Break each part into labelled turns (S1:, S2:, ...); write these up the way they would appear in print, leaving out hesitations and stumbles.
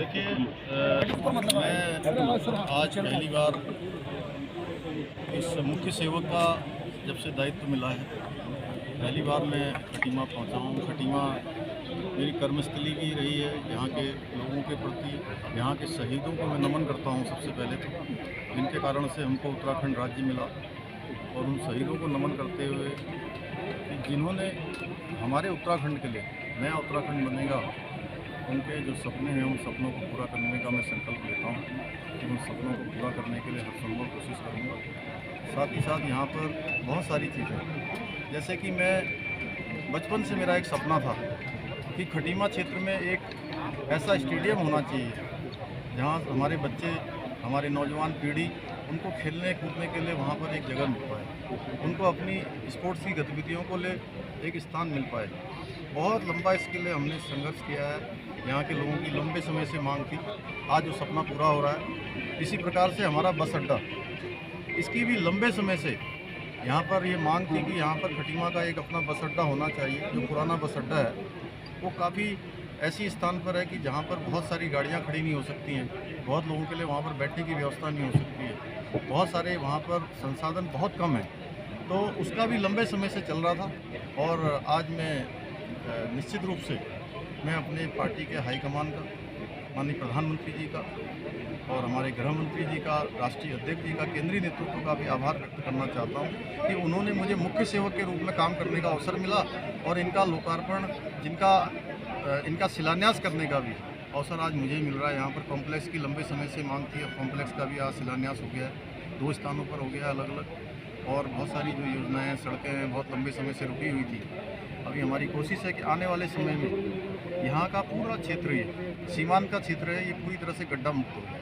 S1: देखिए, मैं आज पहली बार इस मुख्य सेवक का जब से दायित्व मिला है, पहली बार मैं खटीमा पहुंचा हूँ। खटीमा मेरी कर्मस्थली भी रही है। यहाँ के लोगों के प्रति, यहाँ के शहीदों को मैं नमन करता हूँ सबसे पहले तो, जिनके कारण से हमको उत्तराखंड राज्य मिला। और उन शहीदों को नमन करते हुए कि जिन्होंने हमारे उत्तराखंड के लिए नया उत्तराखंड बनेगा, उनके जो सपने हैं उन सपनों को पूरा करने का मैं संकल्प लेता हूँ कि उन सपनों को पूरा करने के लिए हर संभव कोशिश करूँगा। साथ ही साथ यहाँ पर बहुत सारी चीज़ें, जैसे कि मैं बचपन से मेरा एक सपना था कि खटीमा क्षेत्र में एक ऐसा स्टेडियम होना चाहिए जहाँ हमारे बच्चे, हमारे नौजवान पीढ़ी, उनको खेलने कूदने के लिए वहाँ पर एक जगह मिल पाए, उनको अपनी स्पोर्ट्स की गतिविधियों को ले एक स्थान मिल पाए। बहुत लंबा इसके लिए हमने संघर्ष किया है। यहाँ के लोगों की लंबे समय से मांग थी, आज वो सपना पूरा हो रहा है। इसी प्रकार से हमारा बस अड्डा, इसकी भी लंबे समय से यहाँ पर ये मांग थी कि यहाँ पर खटीमा का एक अपना बस अड्डा होना चाहिए। जो पुराना बस अड्डा है वो काफ़ी ऐसी स्थान पर है कि जहाँ पर बहुत सारी गाड़ियाँ खड़ी नहीं हो सकती हैं, बहुत लोगों के लिए वहाँ पर बैठने की व्यवस्था नहीं हो सकती है, बहुत सारे वहाँ पर संसाधन बहुत कम है। तो उसका भी लंबे समय से चल रहा था। और आज मैं निश्चित रूप से मैं अपने पार्टी के हाईकमान का, माननीय प्रधानमंत्री जी का और हमारे गृह मंत्री जी का, राष्ट्रीय अध्यक्ष जी का, केंद्रीय नेतृत्व का भी आभार व्यक्त करना चाहता हूं कि उन्होंने मुझे मुख्य सेवक के रूप में काम करने का अवसर मिला और इनका लोकार्पण, इनका शिलान्यास करने का भी अवसर आज मुझे मिल रहा है। यहाँ पर कॉम्प्लेक्स की लंबे समय से मांग थी, अब कॉम्प्लेक्स का भी आज शिलान्यास हो गया है, 2 स्थानों पर हो गया है अलग अलग। और बहुत सारी जो योजनाएँ, सड़कें हैं, बहुत लंबे समय से रुकी हुई थी। अभी हमारी कोशिश है कि आने वाले समय में यहाँ का पूरा क्षेत्र, ये सीमांत का क्षेत्र है, ये पूरी तरह से गड्ढा मुक्त हो जाए।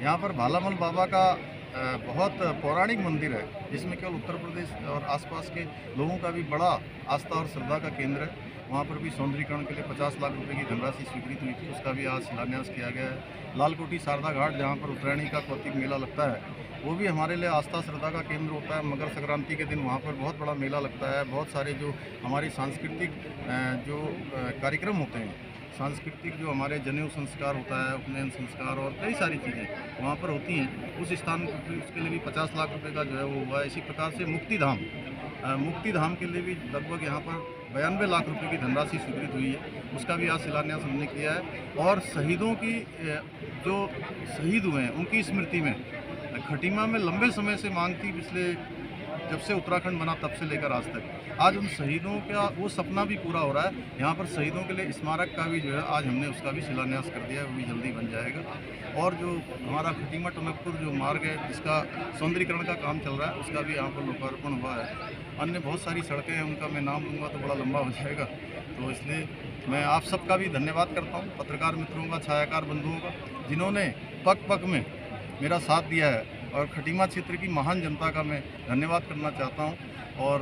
S1: यहाँ पर भालामल बाबा का बहुत पौराणिक मंदिर है, जिसमें केवल उत्तर प्रदेश और आसपास के लोगों का भी बड़ा आस्था और श्रद्धा का केंद्र है। वहाँ पर भी सौंदर्यीकरण के लिए 50 लाख रुपए की धनराशि स्वीकृत हुई थी, उसका भी आज शिलान्यास किया गया है। लालकोटी शारदा घाट, जहाँ पर उत्तरायणी का कौतिक मेला लगता है, वो भी हमारे लिए आस्था श्रद्धा का केंद्र होता है। मकर संक्रांति के दिन वहाँ पर बहुत बड़ा मेला लगता है। बहुत सारे जो हमारे सांस्कृतिक जो कार्यक्रम होते हैं, सांस्कृतिक जो हमारे जनेऊ संस्कार होता है, उपनयन संस्कार और कई सारी चीज़ें वहाँ पर होती हैं। उस स्थान पर उसके लिए भी 50 लाख रुपए का जो है वो हुआ है। इसी प्रकार से मुक्ति धाम के लिए भी लगभग यहाँ पर 92 लाख रुपए की धनराशि स्वीकृत हुई है, उसका भी आज शिलान्यास हमने किया है। और शहीदों की, जो शहीद हुए हैं उनकी स्मृति में खटीमा में लंबे समय से मांग थी, पिछले जब से उत्तराखंड बना तब से लेकर आज तक। आज उन शहीदों का वो सपना भी पूरा हो रहा है। यहाँ पर शहीदों के लिए स्मारक का भी जो है आज हमने उसका भी शिलान्यास कर दिया है, वो भी जल्दी बन जाएगा। और जो हमारा खटीमा टनकपुर जो मार्ग है, जिसका सौंदर्यीकरण का काम चल रहा है, उसका भी यहाँ पर लोकार्पण हुआ है। अन्य बहुत सारी सड़कें हैं, उनका मैं नाम लूँगा तो बड़ा लंबा हो जाएगा, तो इसलिए मैं आप सबका भी धन्यवाद करता हूँ, पत्रकार मित्रों का, छायाकार बंधुओं का, जिन्होंने पग पग में मेरा साथ दिया है। और खटीमा क्षेत्र की महान जनता का मैं धन्यवाद करना चाहता हूं। और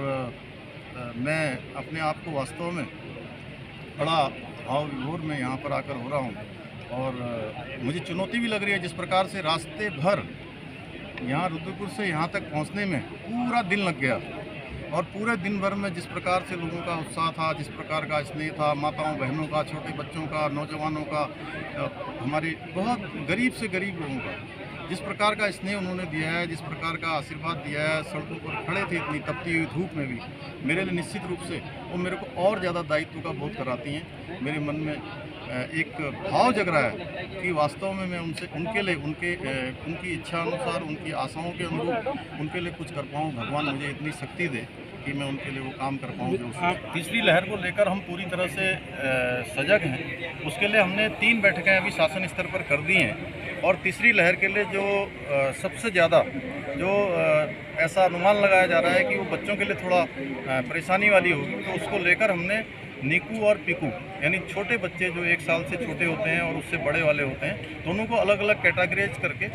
S1: मैं अपने आप को वास्तव में बड़ा भाव विभोर में यहाँ पर आकर हो रहा हूं। और मुझे चुनौती भी लग रही है, जिस प्रकार से रास्ते भर यहाँ रुद्रपुर से यहाँ तक पहुँचने में पूरा दिन लग गया। और पूरे दिन भर में जिस प्रकार से लोगों का उत्साह था, जिस प्रकार का स्नेह था, माताओं बहनों का, छोटे बच्चों का, नौजवानों का, हमारे बहुत गरीब से गरीब लोगों का, जिस प्रकार का स्नेह उन्होंने दिया है, जिस प्रकार का आशीर्वाद दिया है, सड़कों पर खड़े थे इतनी तपती हुई धूप में भी, मेरे लिए निश्चित रूप से वो मेरे को और ज़्यादा दायित्व का बोध कराती हैं। मेरे मन में एक भाव जग रहा है कि वास्तव में मैं उनके लिए, उनकी इच्छा अनुसार, उनकी आशाओं के अनुरूप उनके लिए कुछ कर पाऊँ। भगवान मुझे इतनी शक्ति दे कि मैं उनके लिए वो काम कर पाऊँ। जो तीसरी लहर को लेकर हम पूरी तरह से सजग हैं। उसके लिए हमने 3 बैठकें अभी शासन स्तर पर कर दी हैं। और तीसरी लहर के लिए जो सबसे ज़्यादा जो ऐसा अनुमान लगाया जा रहा है कि वो बच्चों के लिए थोड़ा परेशानी वाली होगी, तो उसको लेकर हमने नीकू और पीकू, यानी छोटे बच्चे जो 1 साल से छोटे होते हैं और उससे बड़े वाले होते हैं, दोनों को अलग अलग कैटेगराइज करके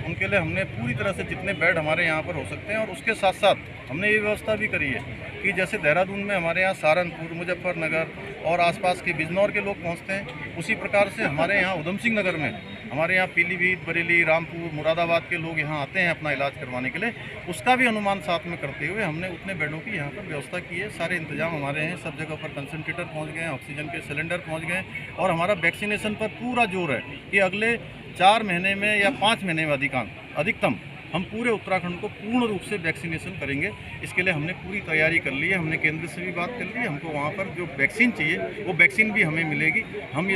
S1: उनके लिए हमने पूरी तरह से जितने बेड हमारे यहाँ पर हो सकते हैं। और उसके साथ साथ हमने ये व्यवस्था भी करी है कि जैसे देहरादून में हमारे यहाँ सहारनपुर, मुजफ्फरनगर और आसपास के बिजनौर के लोग पहुंचते हैं। उसी प्रकार से हमारे यहाँ उधम सिंह नगर में, हमारे यहाँ पीलीभीत, बरेली, रामपुर, मुरादाबाद के लोग यहाँ आते हैं अपना इलाज करवाने के लिए। उसका भी अनुमान साथ में करते हुए हमने उतने बेडों की यहाँ पर व्यवस्था की है। सारे इंतजाम हमारे हैं, सब जगह पर कंसनट्रेटर पहुँच गए हैं, ऑक्सीजन के सिलेंडर पहुँच गए हैं और हमारा वैक्सीनेशन पर पूरा जोर है कि अगले 4 महीने में या 5 महीने में अधिकतम हम पूरे उत्तराखंड को पूर्ण रूप से वैक्सीनेशन करेंगे। इसके लिए हमने पूरी तैयारी कर ली है। हमने केंद्र से भी बात कर ली है, हमको वहाँ पर जो वैक्सीन चाहिए वो वैक्सीन भी हमें मिलेगी। हम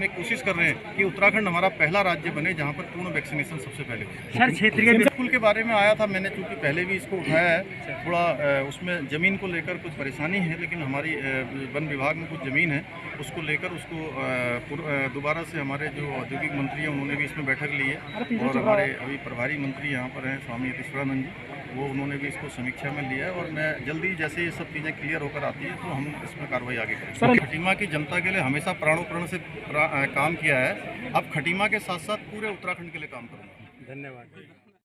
S1: एक कोशिश कर रहे हैं कि उत्तराखंड हमारा पहला राज्य बने जहाँ पर पूर्ण वैक्सीनेशन सबसे पहले हो।
S2: सर क्षेत्रीय
S1: स्कूल के बारे में आया था, मैंने चूँकि पहले भी इसको उठाया है। थोड़ा उसमें ज़मीन को लेकर कुछ परेशानी है, लेकिन हमारी वन विभाग में कुछ ज़मीन है, उसको लेकर उसको दोबारा से हमारे जो औद्योगिक मंत्री हैं उन्होंने भी इसमें बैठक ली है और हमारे अभी प्रभारी मंत्री यहाँ पर हैं स्वामी यतीश्वरानंद जी, वो उन्होंने भी इसको समीक्षा में लिया है और मैं जल्दी जैसे ये सब चीज़ें क्लियर होकर आती है तो हम इसमें कार्रवाई आगे करेंगे। खटीमा की जनता के लिए हमेशा प्राणों से काम किया है, अब खटीमा के साथ साथ पूरे उत्तराखंड के लिए काम करूँगा।
S2: धन्यवाद।